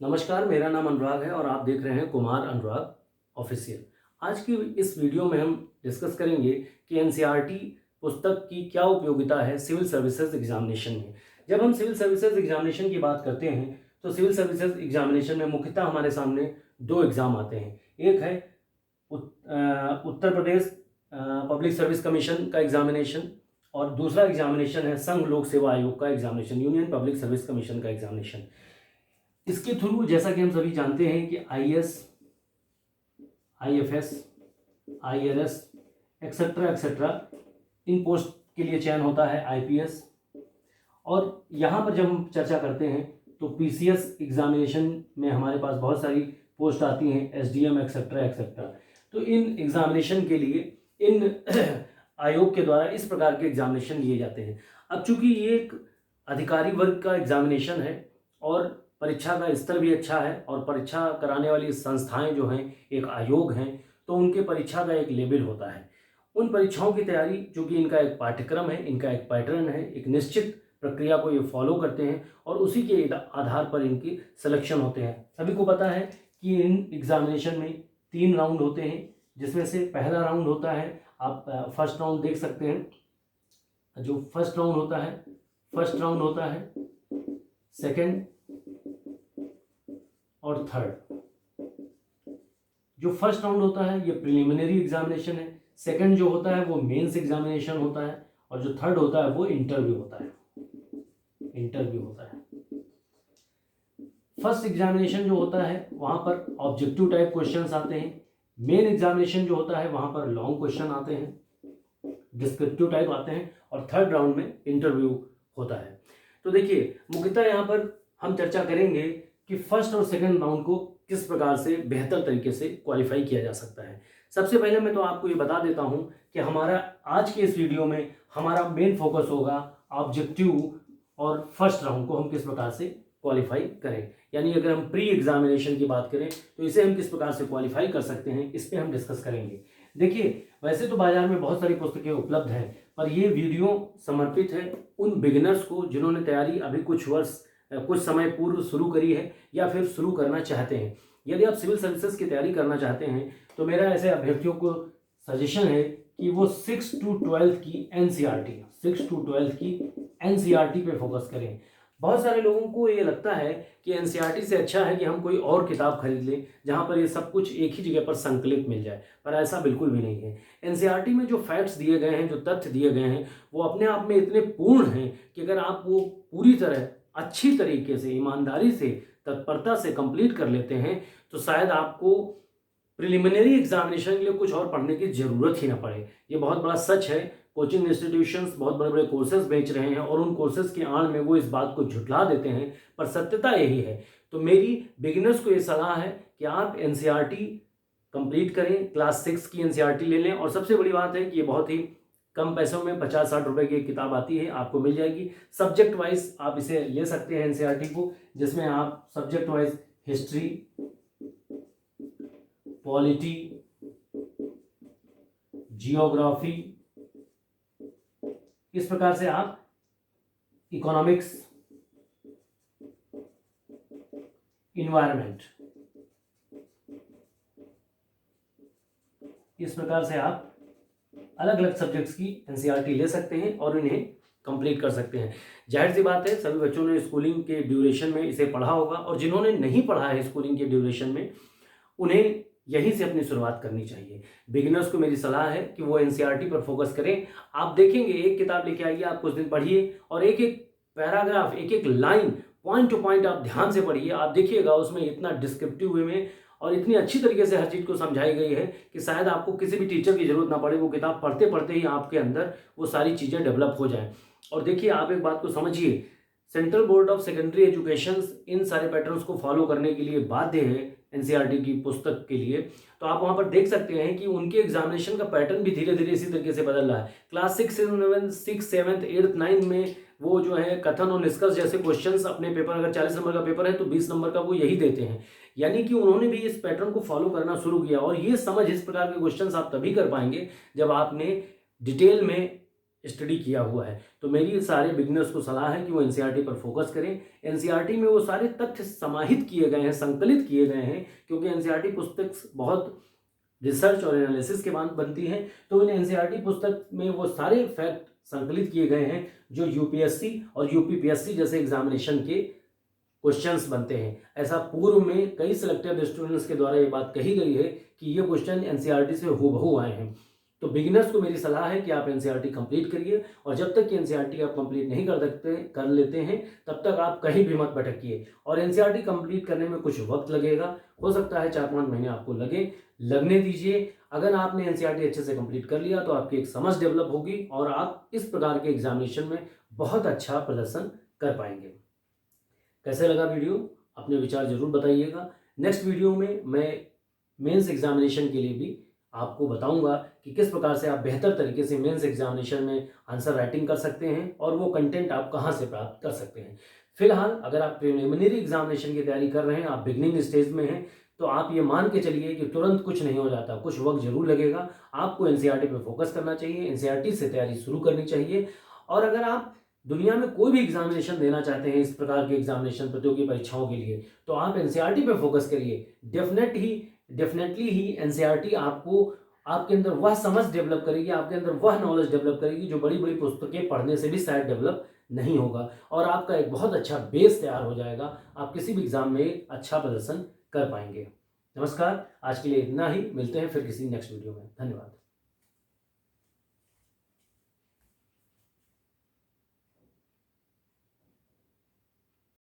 नमस्कार, मेरा नाम अनुराग है और आप देख रहे हैं कुमार अनुराग ऑफिशियल। आज की इस वीडियो में हम डिस्कस करेंगे कि एनसीईआरटी पुस्तक की क्या उपयोगिता है सिविल सर्विसेज एग्जामिनेशन में। जब हम सिविल सर्विसेज एग्जामिनेशन की बात करते हैं तो सिविल सर्विसेज एग्जामिनेशन में मुख्यतः हमारे सामने दो एग्ज़ाम आते हैं। एक है Uttar Pradesh Public Service Commission का एग्जामिनेशन और दूसरा एग्जामिनेशन है संघ लोक सेवा आयोग का examination, Union Public Service Commission का एग्जामिनेशन। इसके थ्रू जैसा कि हम सभी जानते हैं कि IAS, IFS, IRS etcetera etcetera इन पोस्ट के लिए चयन होता है, आईपीएस। और यहाँ पर जब हम चर्चा करते हैं तो पीसीएस एग्जामिनेशन में हमारे पास बहुत सारी पोस्ट आती हैं, एसडीएम एक्सेट्रा एक्सेट्रा। तो इन एग्जामिनेशन के लिए इन आयोग के द्वारा इस प्रकार के एग्जामिनेशन लिए जाते हैं। अब चूंकि ये एक अधिकारी वर्ग का एग्जामिनेशन है और परीक्षा का स्तर भी अच्छा है और परीक्षा कराने वाली संस्थाएं जो हैं एक आयोग हैं, तो उनके परीक्षा का एक लेवल होता है। उन परीक्षाओं की तैयारी, चूँकि इनका एक पाठ्यक्रम है, इनका एक पैटर्न है, एक निश्चित प्रक्रिया को ये फॉलो करते हैं और उसी के आधार पर इनकी सिलेक्शन होते हैं। सभी को पता है कि इन एग्जामिनेशन में 3 राउंड होते हैं, जिसमें से पहला राउंड होता है, आप फर्स्ट राउंड देख सकते हैं। जो फर्स्ट राउंड होता है सेकेंड और थर्ड। जो फर्स्ट राउंड होता है ये प्रिलिमिनरी एग्जामिनेशन है, सेकंड जो होता है वो मेंस एग्जामिनेशन होता है और जो थर्ड होता है वो इंटरव्यू होता है। फर्स्ट एग्जामिनेशन जो होता है वहां पर ऑब्जेक्टिव टाइप क्वेश्चंस आते हैं। मेन एग्जामिनेशन जो होता है वहां पर लॉन्ग क्वेश्चन आते हैं, डिस्क्रिप्टिव टाइप आते हैं और थर्ड राउंड में इंटरव्यू होता है। तो देखिए, मुख्यतः यहाँ पर हम चर्चा करेंगे कि फर्स्ट और सेकंड राउंड को किस प्रकार से बेहतर तरीके से क्वालिफाई किया जा सकता है। सबसे पहले मैं तो आपको ये बता देता हूँ कि हमारा आज के इस वीडियो में हमारा मेन फोकस होगा ऑब्जेक्टिव और फर्स्ट राउंड को हम किस प्रकार से क्वालिफाई करें। यानी अगर हम प्री एग्जामिनेशन की बात करें तो इसे हम किस प्रकार से क्वालिफाई कर सकते हैं, इस पर हम डिस्कस करेंगे। देखिए, वैसे तो बाजार में बहुत सारी पुस्तकें उपलब्ध हैं, पर ये वीडियो समर्पित है उन बिगिनर्स को जिन्होंने तैयारी अभी कुछ समय पूर्व शुरू करी है या फिर शुरू करना चाहते हैं। यदि आप सिविल सर्विसेज की तैयारी करना चाहते हैं तो मेरा ऐसे अभ्यर्थियों को सजेशन है कि वो 6 to 12 की एनसीईआरटी पे फोकस करें। बहुत सारे लोगों को ये लगता है कि एनसीईआरटी से अच्छा है कि हम कोई और किताब खरीद लें जहाँ पर ये सब कुछ एक ही जगह पर संकलित मिल जाए, पर ऐसा बिल्कुल भी नहीं है। एनसीईआरटी में जो फैक्ट्स दिए गए हैं, जो तथ्य दिए गए हैं, वो अपने आप में इतने पूर्ण हैं कि अगर आप वो पूरी तरह अच्छी तरीके से, ईमानदारी से, तत्परता से कंप्लीट कर लेते हैं तो शायद आपको प्रिलिमिनरी एग्जामिनेशन के लिए कुछ और पढ़ने की जरूरत ही ना पड़े। ये बहुत बड़ा सच है। कोचिंग इंस्टीट्यूशंस बहुत बड़े बड़े कोर्सेज बेच रहे हैं और उन कोर्सेज की आड़ में वो इस बात को झुठला देते हैं, पर सत्यता यही है। तो मेरी बिगिनर्स को ये सलाह है कि आप एनसीईआरटी कंप्लीट करें, क्लास 6 की एनसीईआरटी ले लें। और सबसे बड़ी बात है कि ये बहुत ही कम पैसों में 50-60 रुपए की एक किताब आती है, आपको मिल जाएगी। सब्जेक्ट वाइज आप इसे ले सकते हैं एनसीईआरटी को, जिसमें आप subject wise history, polity, geography, इस प्रकार से आप इकोनॉमिक्स, इन्वायरमेंट, इस प्रकार से आप अलग अलग सब्जेक्ट्स की एनसीईआरटी ले सकते हैं और इन्हें कंप्लीट कर सकते हैं। जाहिर सी बात है, सभी बच्चों ने स्कूलिंग के ड्यूरेशन में इसे पढ़ा होगा और जिन्होंने नहीं पढ़ा है स्कूलिंग के ड्यूरेशन में, उन्हें यहीं से अपनी शुरुआत करनी चाहिए। बिगिनर्स को मेरी सलाह है कि वो एनसीईआरटी पर फोकस करें। आप देखेंगे, एक किताब लेके आइए, आप कुछ दिन पढ़िए और एक एक पैराग्राफ, एक एक लाइन, पॉइंट टू पॉइंट आप ध्यान से पढ़िए। आप देखिएगा उसमें इतना डिस्क्रिप्टिव वे में और इतनी अच्छी तरीके से हर चीज़ को समझाई गई है कि शायद आपको किसी भी टीचर की जरूरत ना पड़े। वो किताब पढ़ते पढ़ते ही आपके अंदर वो सारी चीज़ें डेवलप हो जाएं। और देखिए, आप एक बात को समझिए, central board of secondary education in सारे पैटर्न्स को फॉलो करने के लिए बाध्य है एनसीईआरटी की पुस्तक के लिए। तो आप वहां पर देख सकते हैं कि उनके एग्जामिनेशन का पैटर्न भी धीरे धीरे इसी तरीके से बदल रहा है। क्लास 6, 7, 8, 9 में वो जो है कथन और निष्कर्ष जैसे क्वेश्चंस अपने पेपर, अगर 40 नंबर का पेपर है तो 20 नंबर का वो यही देते हैं। यानी कि उन्होंने भी इस पैटर्न को फॉलो करना शुरू किया। और ये समझ, इस प्रकार के क्वेश्चंस आप तभी कर पाएंगे जब आपने डिटेल में स्टडी किया हुआ है। तो मेरी सारे बिगिनर्स को सलाह है कि वो एनसीईआरटी पर फोकस करें। एनसीईआरटी में वो सारे तथ्य समाहित किए गए हैं, संकलित किए गए हैं, क्योंकि एनसीईआरटी पुस्तक बहुत रिसर्च और एनालिसिस के बाद बनती है। तो इन एनसीईआरटी पुस्तक में वो सारे फैक्ट संकलित किए गए हैं जो यूपीएससी और यूपीपीएससी जैसे एग्जामिनेशन के क्वेश्चंस बनते हैं। ऐसा पूर्व में कई सिलेक्टेड स्टूडेंट्स के द्वारा ये बात कही गई है कि ये क्वेश्चन एनसीईआरटी से हूबहू आए हैं। तो बिगिनर्स को मेरी सलाह है कि आप एनसीईआरटी कंप्लीट करिए, और जब तक कि एनसीईआरटी आप कंप्लीट नहीं कर लेते हैं तब तक आप कहीं भी मत भटकिए। और एनसीईआरटी कंप्लीट करने में कुछ वक्त लगेगा, हो सकता है 4-5 महीने आपको लगने दीजिए। अगर आपने एनसीईआरटी अच्छे से कंप्लीट कर लिया तो आपकी एक समझ डेवलप होगी और आप इस प्रकार के एग्जामिनेशन में बहुत अच्छा प्रदर्शन कर पाएंगे। कैसे लगा वीडियो? अपने विचार जरूर बताइएगा। नेक्स्ट वीडियो में मैं मेंस एग्जामिनेशन के लिए भी आपको बताऊंगा कि किस प्रकार से आप बेहतर तरीके से मेंस एग्जामिनेशन में आंसर राइटिंग कर सकते हैं और वो कंटेंट आप कहां से प्राप्त कर सकते हैं। फिलहाल अगर आप प्रिलिमिनरी एग्जामिनेशन की तैयारी कर रहे हैं, आप बिगनिंग स्टेज में हैं, तो आप ये मान के चलिए कि तुरंत कुछ नहीं हो जाता, कुछ वक्त जरूर लगेगा। आपको एनसीईआरटी पे फोकस करना चाहिए, एनसीईआरटी से तैयारी शुरू करनी चाहिए। और अगर आप दुनिया में कोई भी एग्जामिनेशन देना चाहते हैं, इस प्रकार के एग्जामिनेशन प्रतियोगी परीक्षाओं के लिए, तो आप एनसीईआरटी पे फोकस करिए। डेफिनेटली ही एनसीईआरटी आपको आपके अंदर वह समझ डेवलप करेगी, आपके अंदर वह नॉलेज डेवलप करेगी जो बड़ी बड़ी पुस्तकें पढ़ने से भी शायद डेवलप नहीं होगा, और आपका एक बहुत अच्छा बेस तैयार हो जाएगा। आप किसी भी एग्जाम में अच्छा प्रदर्शन कर पाएंगे। नमस्कार, आज के लिए इतना ही। मिलते हैं फिर किसी नेक्स्ट वीडियो में। धन्यवाद।